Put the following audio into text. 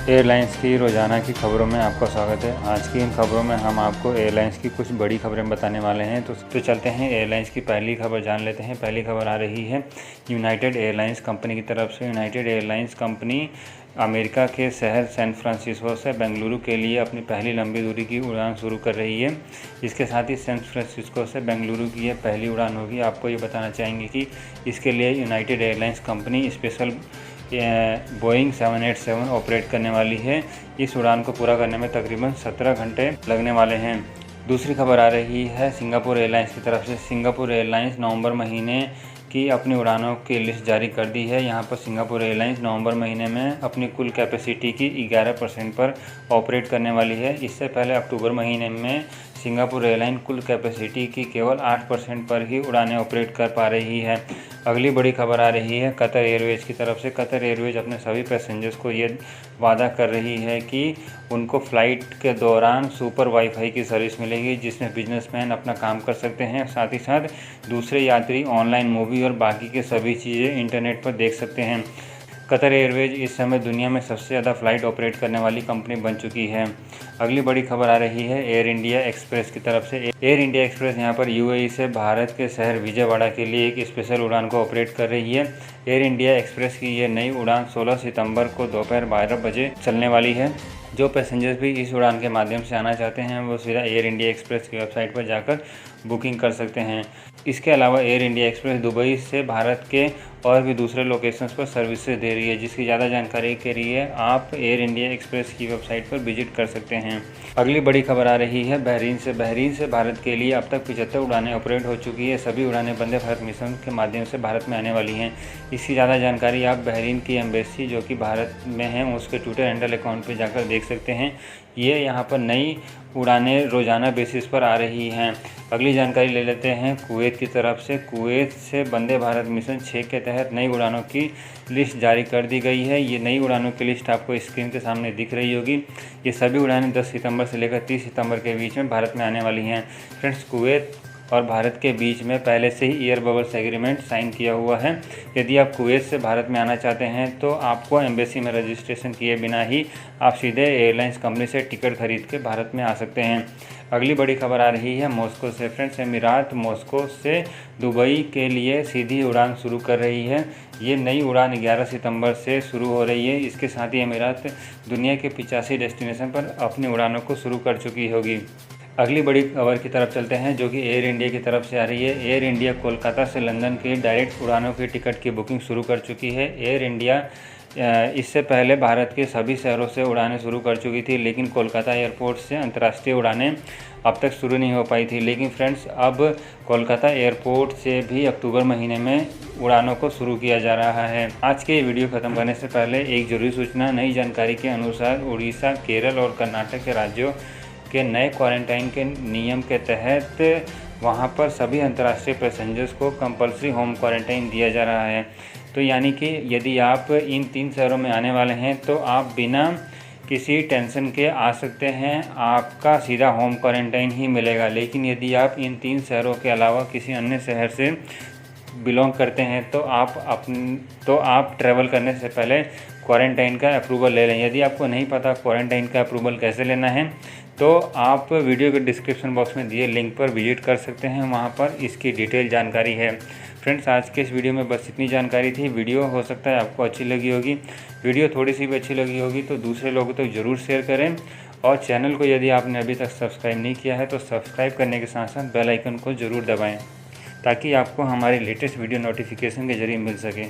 Airlines की रोज़ाना की खबरों में आपका स्वागत है। आज की इन खबरों में हम आपको एयरलाइंस की कुछ बड़ी खबरें बताने वाले हैं। तो चलते हैं एयरलाइंस की पहली खबर जान लेते हैं। पहली खबर आ रही है यूनाइटेड एयरलाइंस कंपनी की तरफ से। यूनाइटेड एयरलाइंस कंपनी अमेरिका के शहर सैन फ्रांसिस्को से बेंगलुरु के लिए अपनी पहली लंबी दूरी की उड़ान शुरू कर रही है। इसके साथ ही सैन फ्रांसिस्को से बेंगलुरु की यह पहली उड़ान होगी। आपको ये बताना चाहेंगे कि इसके लिए United airlines company special Boeing 787 operate करने वाली है। इस उड़ान को पूरा करने में तकरीबन 17 घंटे लगने वाले हैं। दूसरी खबर आ रही है सिंगापुर एयरलाइंस की तरफ से। सिंगापुर एयरलाइंस नवंबर महीने की अपनी उड़ानों की लिस्ट जारी कर दी है। यहाँ पर सिंगापुर एयरलाइंस नवंबर महीने में अपनी कुल कैपेसिटी की 11% पर ऑपरेट करने वाली है। इससे पहले अक्टूबर महीने में सिंगापुर एयरलाइन कुल कैपेसिटी की केवल 8% पर ही उड़ानें ऑपरेट कर पा रही है। अगली बड़ी खबर आ रही है कतर एयरवेज की तरफ से। कतर एयरवेज अपने सभी पैसेंजर्स को ये वादा कर रही है कि उनको फ़्लाइट के दौरान सुपर वाईफाई की सर्विस मिलेगी, जिसमें बिजनेसमैन अपना काम कर सकते हैं। साथ ही साथ दूसरे यात्री ऑनलाइन मूवी और बाकी के सभी चीज़ें इंटरनेट पर देख सकते हैं। कतर एयरवेज इस समय दुनिया में सबसे ज़्यादा फ़्लाइट ऑपरेट करने वाली कंपनी बन चुकी है। अगली बड़ी खबर आ रही है एयर इंडिया एक्सप्रेस की तरफ से। एयर इंडिया एक्सप्रेस यहाँ पर यूएई से भारत के शहर विजयवाड़ा के लिए एक स्पेशल उड़ान को ऑपरेट कर रही है। एयर इंडिया एक्सप्रेस की ये नई उड़ान 16 सितंबर को दोपहर 12 बजे चलने वाली है। जो पैसेंजर्स भी इस उड़ान के माध्यम से आना चाहते हैं वो सीधा एयर इंडिया एक्सप्रेस की वेबसाइट पर जाकर बुकिंग कर सकते हैं। इसके अलावा एयर इंडिया एक्सप्रेस दुबई से भारत के और भी दूसरे लोकेशंस पर सर्विसेज दे रही है। जिसकी ज़्यादा जानकारी के लिए आप एयर इंडिया एक्सप्रेस की वेबसाइट पर विजिट कर सकते हैं। अगली बड़ी खबर आ रही है बहरीन से। बहरीन से भारत के लिए अब तक 75 उड़ानें ऑपरेट हो चुकी है। सभी उड़ानें वंदे भारत मिशन के माध्यम से भारत में आने वाली हैं। इसकी ज़्यादा जानकारी आप बहरीन की एम्बेसी जो कि भारत में है उसके ट्विटर हैंडल अकाउंट पर जाकर देख सकते हैं। ये यहाँ पर नई उड़ानें रोज़ाना बेसिस पर आ रही हैं। अगली जानकारी ले लेते हैं कुवैत की तरफ से। कुवैत से वंदे भारत मिशन 6 के तहत नई उड़ानों की लिस्ट जारी कर दी गई है। ये नई उड़ानों की लिस्ट आपको स्क्रीन के सामने दिख रही होगी। ये सभी उड़ानें 10 सितंबर से लेकर 30 सितंबर के बीच में भारत में आने वाली हैं। फ्रेंड्स, कुवैत और भारत के बीच में पहले से ही एयर बबल्स एग्रीमेंट साइन किया हुआ है। यदि आप कुवैत से भारत में आना चाहते हैं तो आपको एम्बेसी में रजिस्ट्रेशन किए बिना ही आप सीधे एयरलाइंस कंपनी से टिकट खरीद के भारत में आ सकते हैं। अगली बड़ी खबर आ रही है मॉस्को से। फ्रेंड्स, एमिरात मॉस्को से दुबई के लिए सीधी उड़ान शुरू कर रही है। ये नई उड़ान 11 सितंबर से शुरू हो रही है। इसके साथ ही एमिरात दुनिया के 85 डेस्टिनेशन पर अपनी उड़ानों को शुरू कर चुकी होगी। अगली बड़ी खबर की तरफ चलते हैं जो कि एयर इंडिया की तरफ से आ रही है। एयर इंडिया कोलकाता से लंदन की डायरेक्ट उड़ानों की टिकट की बुकिंग शुरू कर चुकी है। एयर इंडिया इससे पहले भारत के सभी शहरों से उड़ानें शुरू कर चुकी थी, लेकिन कोलकाता एयरपोर्ट से अंतर्राष्ट्रीय उड़ानें अब तक शुरू नहीं हो पाई थी। लेकिन फ्रेंड्स, अब कोलकाता एयरपोर्ट से भी अक्टूबर महीने में उड़ानों को शुरू किया जा रहा है। आज के वीडियो ख़त्म करने से पहले एक जरूरी सूचना। नई जानकारी के अनुसार उड़ीसा, केरल और कर्नाटक के राज्यों के नए क्वारंटाइन के नियम के तहत वहां पर सभी अंतर्राष्ट्रीय पैसेंजर्स को कंपलसरी होम क्वारंटाइन दिया जा रहा है। तो यानी कि यदि आप इन 3 शहरों में आने वाले हैं तो आप बिना किसी टेंशन के आ सकते हैं। आपका सीधा होम क्वारंटाइन ही मिलेगा। लेकिन यदि आप इन 3 शहरों के अलावा किसी अन्य शहर से बिलोंग करते हैं तो आप ट्रैवल करने से पहले क्वारंटाइन का अप्रूवल ले लें। यदि आपको नहीं पता क्वारंटाइन का अप्रूवल कैसे लेना है तो आप वीडियो के डिस्क्रिप्शन बॉक्स में दिए लिंक पर विजिट कर सकते हैं। वहां पर इसकी डिटेल जानकारी है। फ्रेंड्स, आज के इस वीडियो में बस इतनी जानकारी थी। वीडियो हो सकता है आपको अच्छी लगी होगी। वीडियो थोड़ी सी भी अच्छी लगी होगी तो दूसरे लोगों तक ज़रूर शेयर करें। और चैनल को यदि आपने अभी तक सब्सक्राइब नहीं किया है तो सब्सक्राइब करने के साथ साथ बेल आइकन को ज़रूर दबाएँ ताकि आपको हमारी लेटेस्ट वीडियो नोटिफिकेशन के जरिए मिल सके।